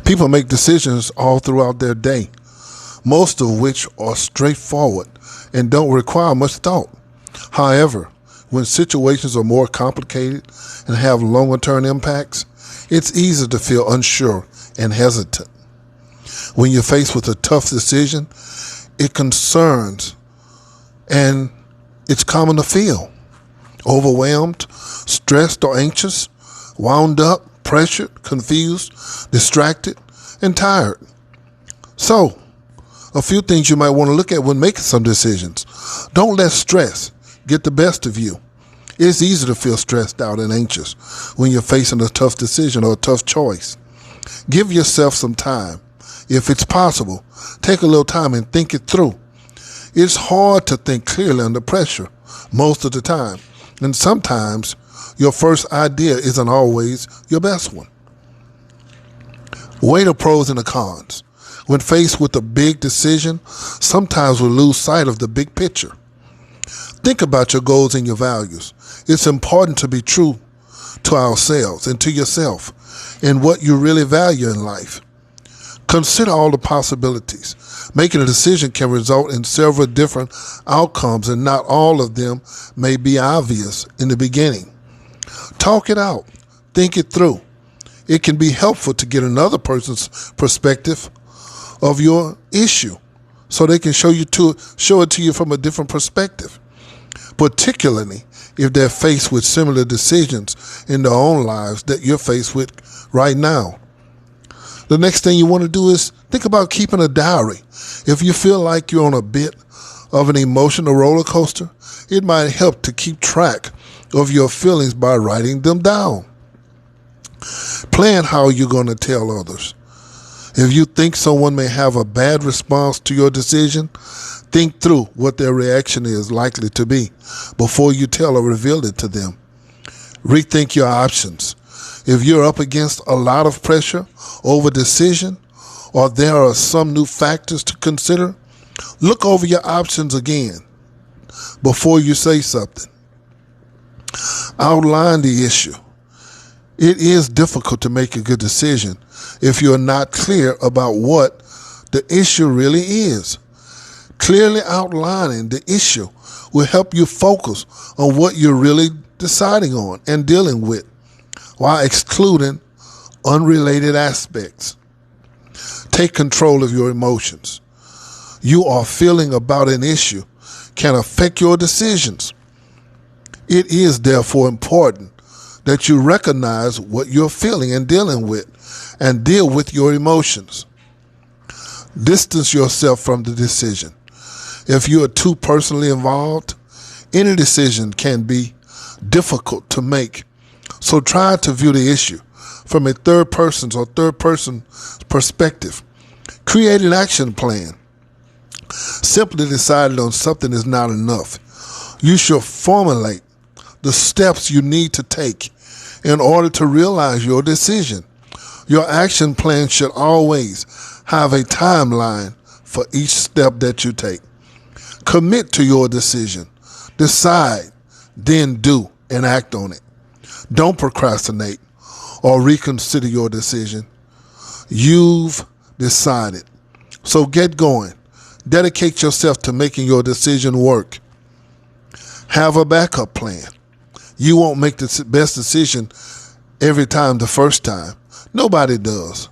People make decisions all throughout their day, most of which are straightforward and don't require much thought. However, when situations are more complicated and have longer-term impacts, it's easy to feel unsure and hesitant. When you're faced with a tough decision, it concerns and it's common to feel overwhelmed, stressed or anxious, wound up, pressured, confused, distracted, and tired. So, a few things you might want to look at when making some decisions. Don't let stress get the best of you. It's easy to feel stressed out and anxious when you're facing a tough decision or a tough choice. Give yourself some time. If it's possible, take a little time and think it through. It's hard to think clearly under pressure most of the time, and sometimes your first idea isn't always your best one. Weigh the pros and the cons. When faced with a big decision, sometimes we lose sight of the big picture. Think about your goals and your values. It's important to be true to ourselves and to yourself and what you really value in life. Consider all the possibilities. Making a decision can result in several different outcomes, and not all of them may be obvious in the beginning. Talk it out. Think it through. It can be helpful to get another person's perspective of your issue so they can show it to you from a different perspective, particularly if they're faced with similar decisions in their own lives that you're faced with right now. The next thing you want to do is think about keeping a diary. If you feel like you're on a bit of an emotional roller coaster, it might help to keep track of your feelings by writing them down. Plan how you're going to tell others. If you think someone may have a bad response to your decision, think through what their reaction is likely to be before you tell or reveal it to them. Rethink your options. If you're up against a lot of pressure over a decision, or there are some new factors to consider, look over your options again before you say something. Outline the issue. It is difficult to make a good decision if you're not clear about what the issue really is. Clearly outlining the issue will help you focus on what you're really deciding on and dealing with, while excluding unrelated aspects. Take control of your emotions. You are feeling about an issue can affect your decisions. It is therefore important that you recognize what you're feeling and dealing with, and deal with your emotions. Distance yourself from the decision. If you are too personally involved, any decision can be difficult to make. So try to view the issue from a third person perspective. Create an action plan. Simply deciding on something is not enough. You should formulate the steps you need to take in order to realize your decision. Your action plan should always have a timeline for each step that you take. Commit to your decision. Decide, then do and act on it. Don't procrastinate or reconsider your decision. You've decided. So get going. Dedicate yourself to making your decision work. Have a backup plan. You won't make the best decision every time the first time. Nobody does.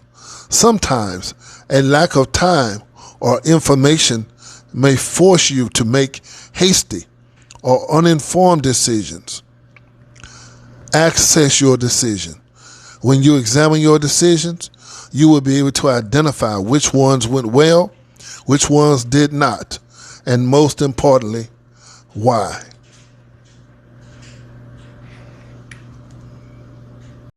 Sometimes a lack of time or information may force you to make hasty or uninformed decisions. Access your decision. When you examine your decisions, you will be able to identify which ones went well, which ones did not, and most importantly, why.